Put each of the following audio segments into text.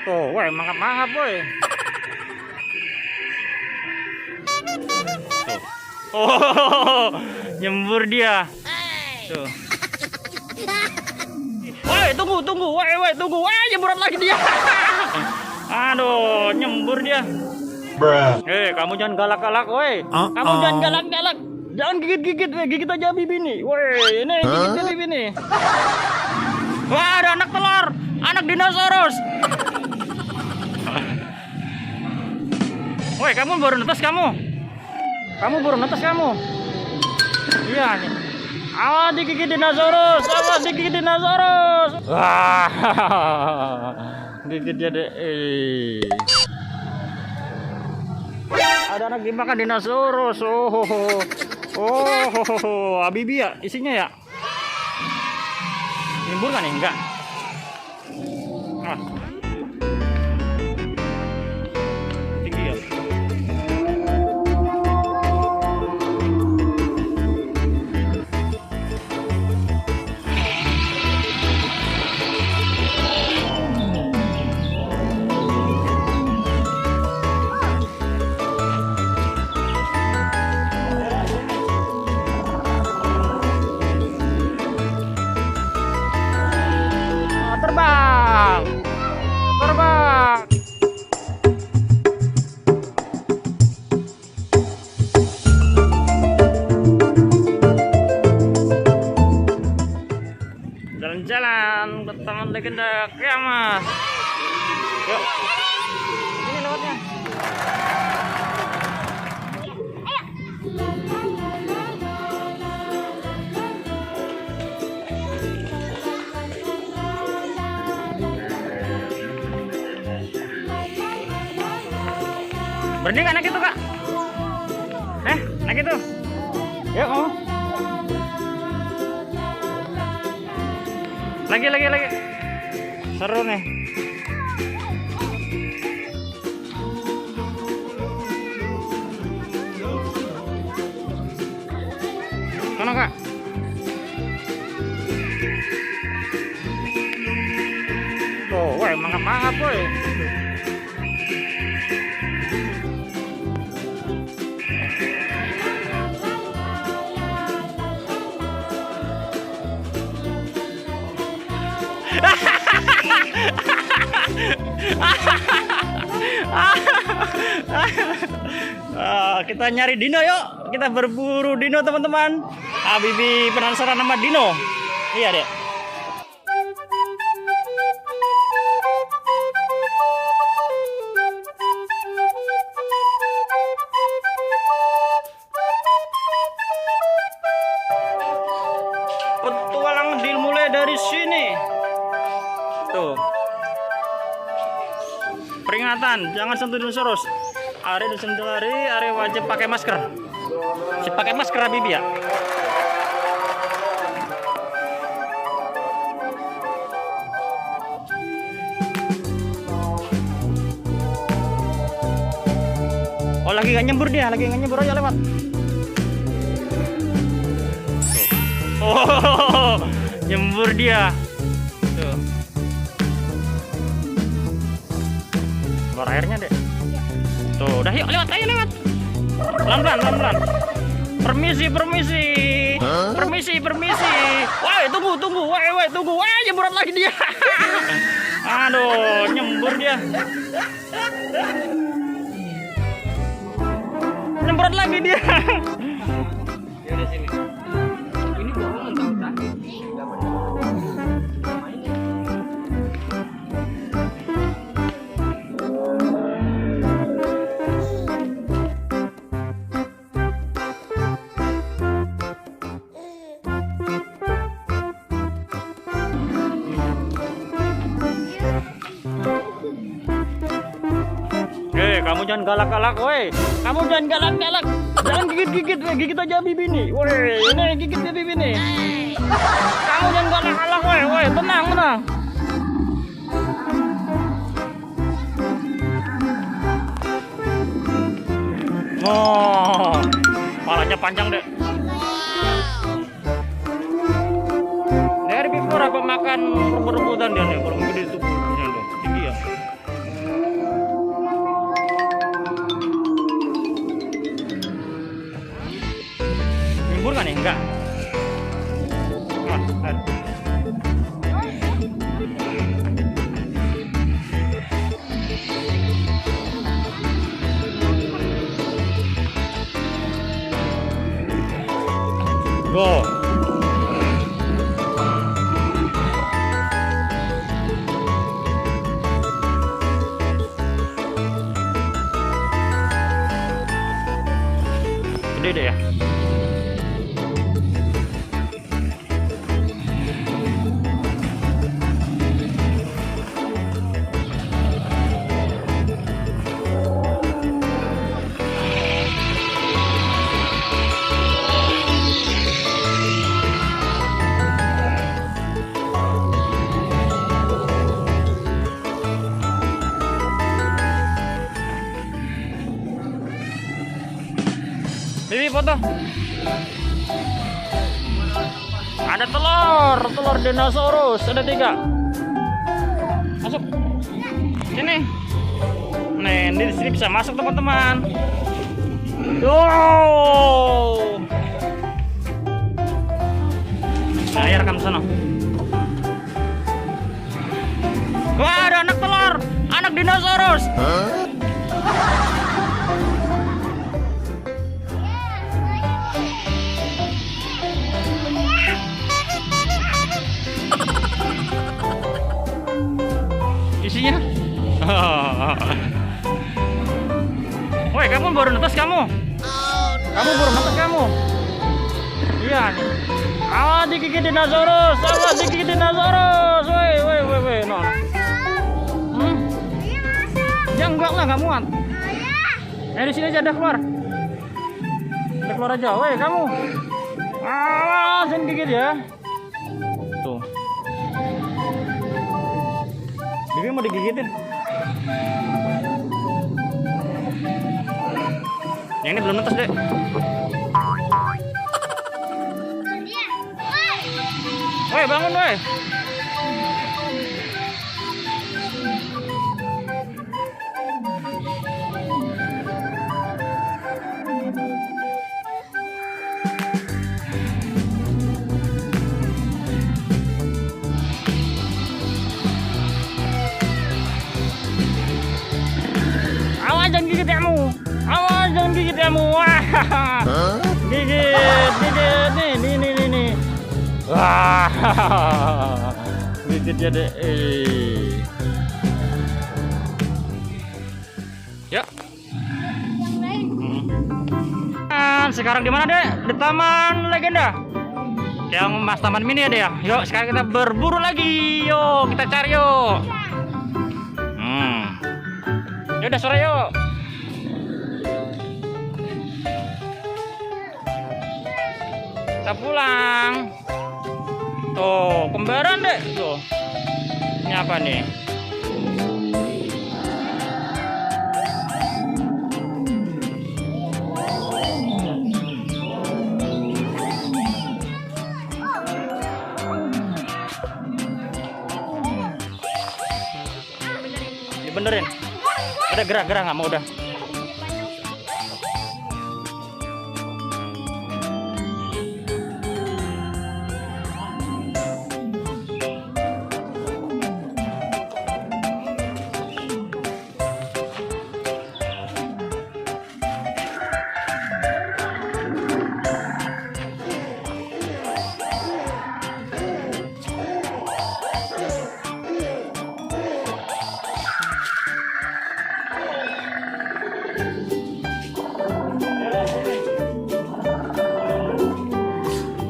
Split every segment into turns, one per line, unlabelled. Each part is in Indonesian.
Tuh, woi, mangap-mangap, woi. Tuh. Oh, nyembur dia. Tuh. Woi, tunggu. Woi, tunggu. Woi, nyemburan lagi dia. Aduh, nyembur dia. Kamu jangan galak-galak, woi. Kamu jangan galak-galak. Jangan gigit-gigit, gigit aja bibi nih. Woi, ini gigit bibi nih. Wah, ada anak telur, anak dinosaurus. Woi, kamu baru netes kamu. Iya nih. Awas digigit dinosaurus. Wah, gigit dia deh. Ada anak dimakan dinosaurus. Oh, Habibi ya isinya ya. Nyembur kan nih? Enggak. Tinggi ya. Terbang. Jalan-jalan ke Taman Legenda Kiamas. Yuk. Ini lewatnya. Berhenti nggak naik itu, Kak? Naik itu. Yuk, kamu. Lagi. Seru nih. Mana, Kak? Tuh, woi, mangap-mangap, woi. Kita nyari dino yuk. Kita berburu dino teman-teman. Habibi penasaran sama dino. Iya deh. Petualangan dimulai dari sini. Tuh. Peringatan, jangan sentuh dinosaurus. Area wajib pakai masker. Pakai masker Habibi ya. Oh, lagi nggak nyembur dia, aja lewat. Oh, nyembur dia. Tuh. Keluar airnya deh. Tuh, udah yuk lewat. Pelan-pelan. Permisi. Woi, tunggu. Woi, tunggu. Woi, nyemburan lagi dia. Aduh, nyembur dia. Nyemburan lagi dia. Ya udah sini. Ini bohong mentah-mentah. Kamu jangan galak-galak, woi. Jangan gigit-gigit, gigit aja bibi nih. Woi, ini gigit bibi nih. Kamu jangan galak-galak, woi. Tenang. Oh, palanya panjang deh. Dari before apa makan rebut-rebutan dia nih, kalau gede tubuhnya tuh tinggi ya. Go. Gede deh ya. Bibi foto. Ada telur dinosaurus, ada 3. Masuk. Sini. Nih, di sini bisa masuk teman-teman. Wow. Nah, ya rekam sana. Wah, ada anak telur, anak dinosaurus. Isinya. Woi, kamu baru netes kamu. Kamu baru netes kamu. Iya nih. Awas digigit dinosaurus, awas digigit dinosaurus. Woi, no. Ya enggak lah, nggak muat. Di sini aja, keluar. Udah keluar aja. Woi, kamu. Awas jangan gigit ya. Tuh. Bibi mau digigitin. Yang ini belum netes deh. Woi, bangun woi. Awas jangan gigit kamu. Awas jangan gigit kamu. Wah. Gigit. Nih. Wah. Gigit ya deh. Ya. Sekarang di mana deh? Di Taman Legenda. Yang Mas Taman Mini ya deh ya. Yuk sekarang kita berburu lagi. Yuk kita cari yuk. Ya udah sore yuk. Kita pulang. Tuh, kembaran deh tuh. Ini apa nih? Dibenerin. Udah gerak nggak mau udah.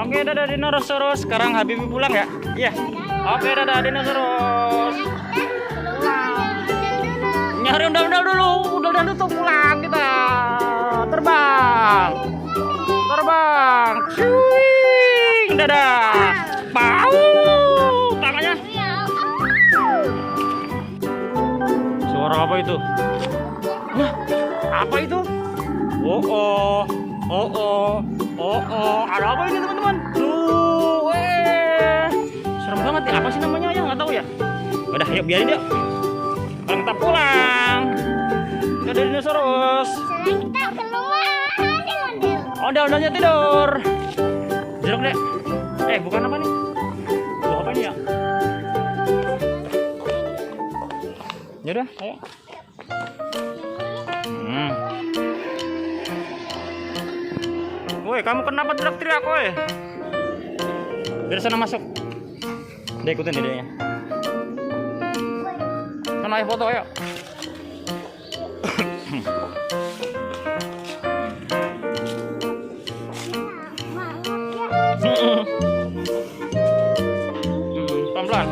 Oke, dadah dinosaurus. Sekarang Habibie pulang ya? Iya. Oke, dadah dinosaurus. Pulang. Nyari undang-undang dulu. Undang-undang tuh pulang kita. Terbang. Cuing. Dadah. Bau. Tangannya. Suara apa itu? Hah? Apa itu? Ada apa ini teman-teman? Tuh, serem banget ya. Apa sih namanya ya? Nggak tahu ya. Udah, yuk biarin yuk. Sekarang kita pulang. Kita dari dinosaurus.
Kita keluar.
Ondel-ondelnya tidur. Jeruk deh. Bukan apa nih? Apa ini ya? Yaudah, ayo. Woi, kamu kenapa teriak-teriak, woi? Dari sana masuk. Dia ikutin idenya. Sana ayo foto, ayo. Pelan-pelan.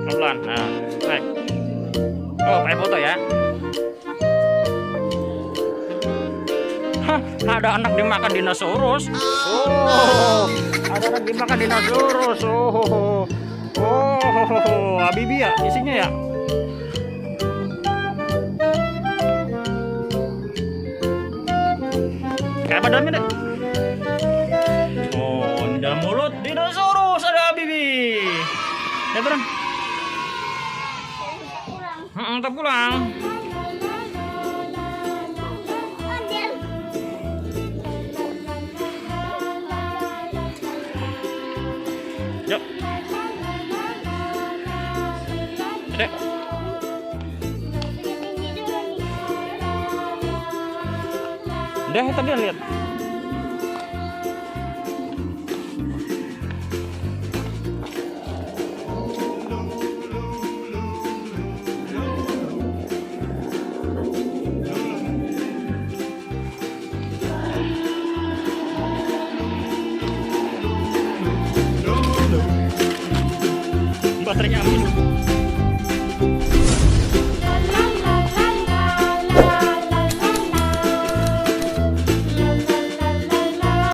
Pelan-pelan. Nah, naik. Oh, pakai foto ya. Hah, ada anak dimakan dinosaurus. Oh, ada anak dimakan dinosaurus. Habibi ya isinya ya. Kayak badannya deh. Oh, di dalam mulut dinosaurus ada Habibi. Ya turun. Kita pulang. Yuk. Dek. Udah tadi lihat. Baterainya habis.